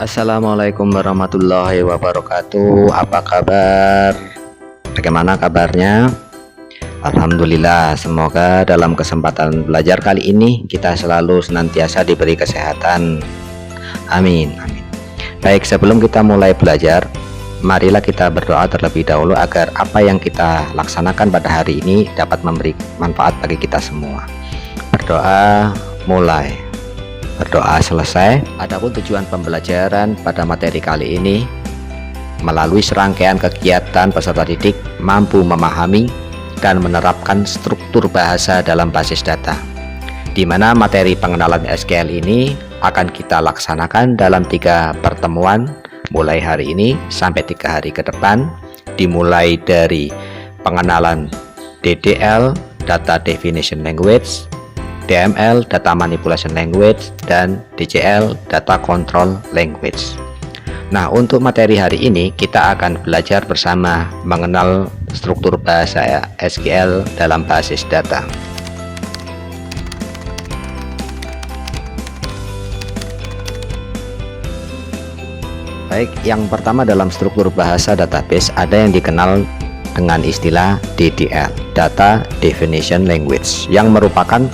Assalamualaikum warahmatullahi wabarakatuh. Apa kabar? Bagaimana kabarnya? Alhamdulillah, semoga dalam kesempatan belajar kali ini kita selalu senantiasa diberi kesehatan. Amin, amin. Baik, sebelum kita mulai belajar, marilah kita berdoa terlebih dahulu agar apa yang kita laksanakan pada hari ini dapat memberi manfaat bagi kita semua. Berdoa mulai, berdoa selesai. Adapun tujuan pembelajaran pada materi kali ini, melalui serangkaian kegiatan peserta didik mampu memahami dan menerapkan struktur bahasa dalam basis data, di mana materi pengenalan SQL ini akan kita laksanakan dalam 3 pertemuan mulai hari ini sampai 3 hari ke depan, dimulai dari pengenalan DDL, Data Definition Language, DML, Data Manipulation Language, dan DCL, Data Control Language. Nah, untuk materi hari ini kita akan belajar bersama mengenal struktur bahasa SQL dalam basis data. Baik, yang pertama dalam struktur bahasa database ada yang dikenal dengan istilah DDL, Data Definition Language, yang merupakan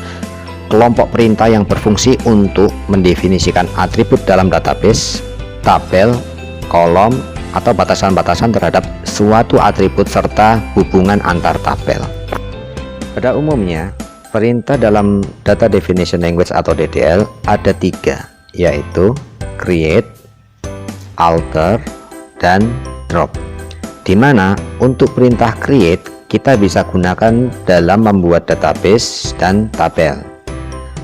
kelompok perintah yang berfungsi untuk mendefinisikan atribut dalam database, tabel, kolom, atau batasan-batasan terhadap suatu atribut serta hubungan antar tabel. Pada umumnya, perintah dalam Data Definition Language atau DDL ada 3, yaitu create, alter, dan drop. Dimana untuk perintah create kita bisa gunakan dalam membuat database dan tabel.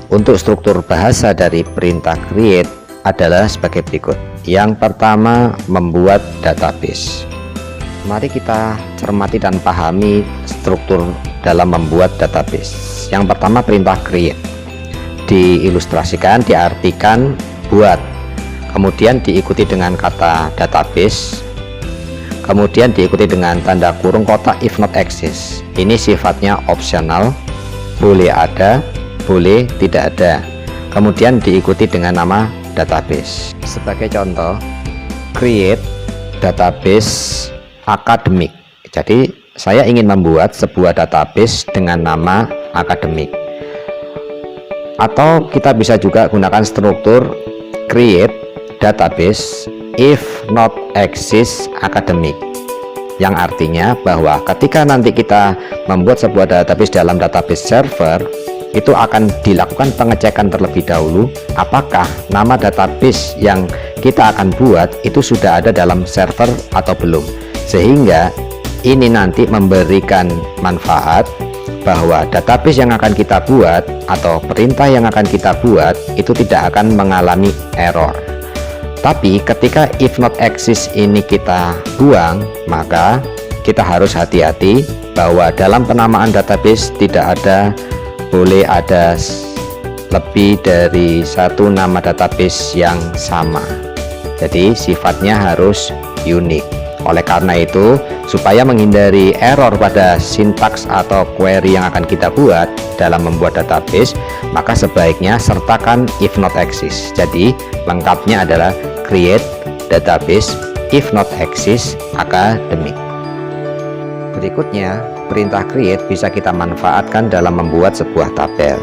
Untuk struktur bahasa dari perintah create adalah sebagai berikut. Yang pertama, membuat database. Mari kita cermati dan pahami struktur dalam membuat database. Yang pertama, perintah create. Diilustrasikan, diartikan buat, kemudian diikuti dengan kata database, kemudian diikuti dengan tanda kurung kotak if not exist. Ini sifatnya opsional, boleh ada, boleh tidak ada, kemudian diikuti dengan nama database. Sebagai contoh, create database akademik. Jadi saya ingin membuat sebuah database dengan nama akademik. Atau kita bisa juga gunakan struktur create database if not exist academic, yang artinya bahwa ketika nanti kita membuat sebuah database dalam database server, itu akan dilakukan pengecekan terlebih dahulu apakah nama database yang kita akan buat itu sudah ada dalam server atau belum, sehingga ini nanti memberikan manfaat bahwa database yang akan kita buat atau perintah yang akan kita buat itu tidak akan mengalami error. Tapi ketika if not exist ini kita buang, maka kita harus hati-hati bahwa dalam penamaan database tidak boleh ada lebih dari 1 nama database yang sama. Jadi sifatnya harus unik. Oleh karena itu, supaya menghindari error pada sintaks atau query yang akan kita buat dalam membuat database, maka sebaiknya sertakan if not exist. Jadi lengkapnya adalah create database if not exist academic. Berikutnya, perintah create bisa kita manfaatkan dalam membuat sebuah tabel,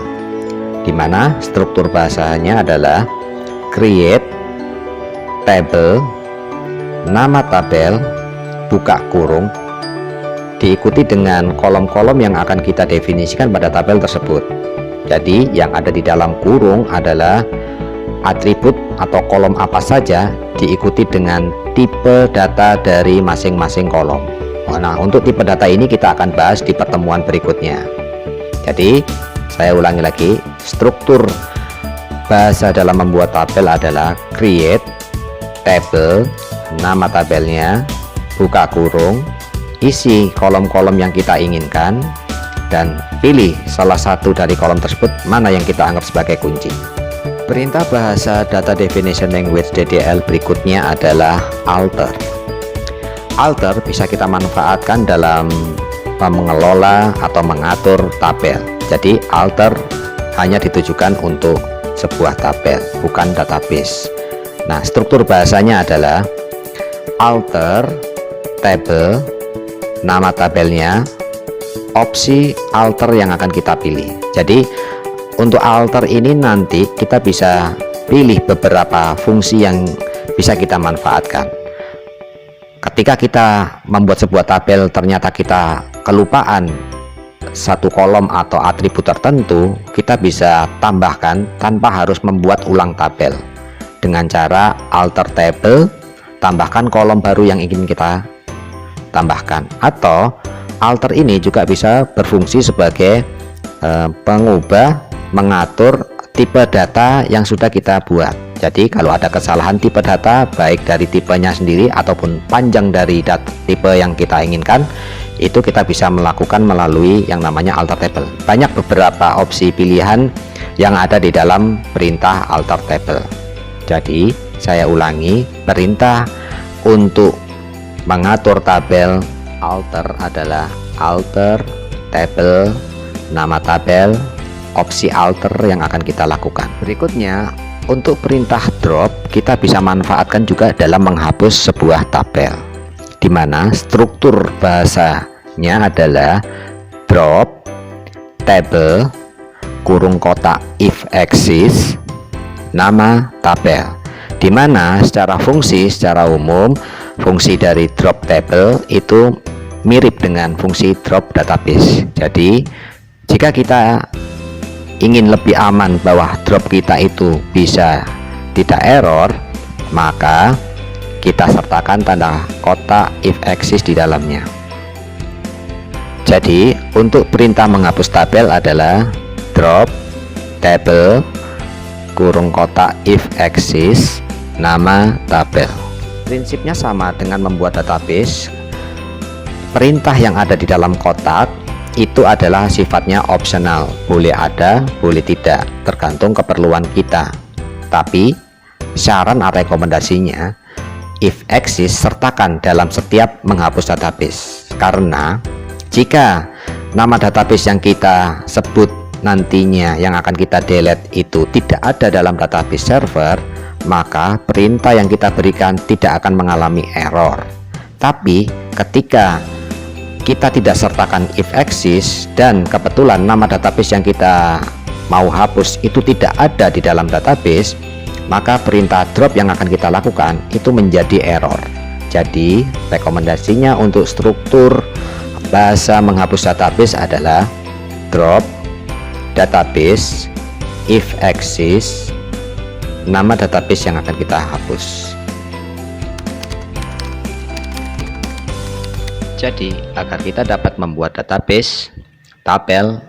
di mana struktur bahasanya adalah create table, nama tabel, buka kurung, diikuti dengan kolom-kolom yang akan kita definisikan pada tabel tersebut. Jadi yang ada di dalam kurung adalah atribut atau kolom apa saja, diikuti dengan tipe data dari masing-masing kolom. Nah, untuk tipe data ini kita akan bahas di pertemuan berikutnya. Jadi saya ulangi lagi, struktur bahasa dalam membuat tabel adalah create table, nama tabelnya, buka kurung, isi kolom-kolom yang kita inginkan, dan pilih salah satu dari kolom tersebut mana yang kita anggap sebagai kunci. Perintah bahasa Data Definition Language DDL berikutnya adalah alter. Alter bisa kita manfaatkan dalam mengelola atau mengatur tabel. Jadi alter hanya ditujukan untuk sebuah tabel, bukan database. Nah, struktur bahasanya adalah alter table, nama tabelnya, opsi alter yang akan kita pilih. Jadi untuk alter ini nanti kita bisa pilih beberapa fungsi yang bisa kita manfaatkan. Ketika kita membuat sebuah tabel ternyata kita kelupaan satu kolom atau atribut tertentu, kita bisa tambahkan tanpa harus membuat ulang tabel dengan cara alter table, tambahkan kolom baru yang ingin kita tambahkan. Atau alter ini juga bisa berfungsi sebagai pengubah, mengatur tipe data yang sudah kita buat. Jadi kalau ada kesalahan tipe data, baik dari tipenya sendiri ataupun panjang dari tipe yang kita inginkan, itu kita bisa melakukan melalui yang namanya alter table. Banyak beberapa opsi pilihan yang ada di dalam perintah alter table. Jadi saya ulangi, perintah untuk mengatur tabel alter adalah alter table, nama tabel, opsi alter yang akan kita lakukan. Berikutnya, untuk perintah drop kita bisa manfaatkan juga dalam menghapus sebuah tabel, di mana struktur bahasanya adalah drop table kurung kotak if exists nama tabel, di mana secara fungsi secara umum fungsi dari drop table itu mirip dengan fungsi drop database. Jadi jika kita ingin lebih aman bahwa drop kita itu bisa tidak error, maka kita sertakan tanda kotak if exists di dalamnya. Jadi untuk perintah menghapus tabel adalah drop table kurung kotak if exists nama tabel. Prinsipnya sama dengan membuat database. Perintah yang ada di dalam kotak itu adalah sifatnya opsional, boleh ada, boleh tidak, tergantung keperluan kita. Tapi saran atau rekomendasinya, if exists sertakan dalam setiap menghapus database, karena jika nama database yang kita sebut nantinya yang akan kita delete itu tidak ada dalam database server, maka perintah yang kita berikan tidak akan mengalami error. Tapi ketika kita tidak sertakan if exists dan kebetulan nama database yang kita mau hapus itu tidak ada di dalam database, maka perintah drop yang akan kita lakukan itu menjadi error. Jadi rekomendasinya untuk struktur bahasa menghapus database adalah drop database if exists nama database yang akan kita hapus. Jadi agar kita dapat membuat database, tabel,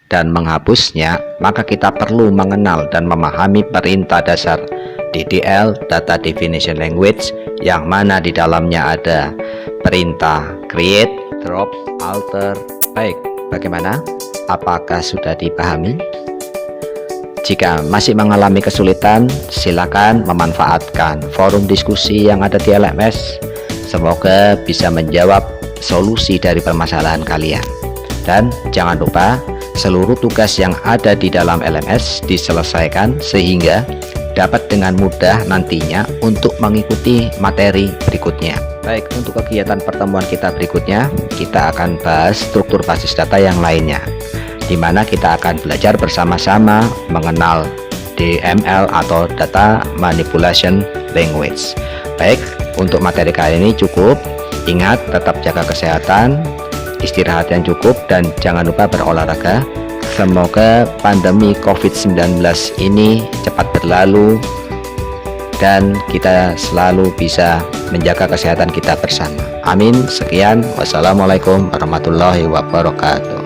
dan menghapusnya, maka kita perlu mengenal dan memahami perintah dasar DDL, Data Definition Language, yang mana di dalamnya ada perintah create, drop, alter. Baik, bagaimana? Apakah sudah dipahami? Jika masih mengalami kesulitan, silakan memanfaatkan forum diskusi yang ada di LMS. Semoga bisa menjawab solusi dari permasalahan kalian. Dan jangan lupa seluruh tugas yang ada di dalam LMS diselesaikan sehingga dapat dengan mudah nantinya untuk mengikuti materi berikutnya. Baik, untuk kegiatan pertemuan kita berikutnya, kita akan bahas struktur basis data yang lainnya, di mana kita akan belajar bersama-sama mengenal DML atau Data Manipulation Language. Baik, untuk materi kali ini cukup. Ingat, tetap jaga kesehatan, istirahat yang cukup, dan jangan lupa berolahraga. Semoga pandemi COVID-19 ini cepat berlalu dan kita selalu bisa menjaga kesehatan kita bersama. Amin. Sekian, wassalamualaikum warahmatullahi wabarakatuh.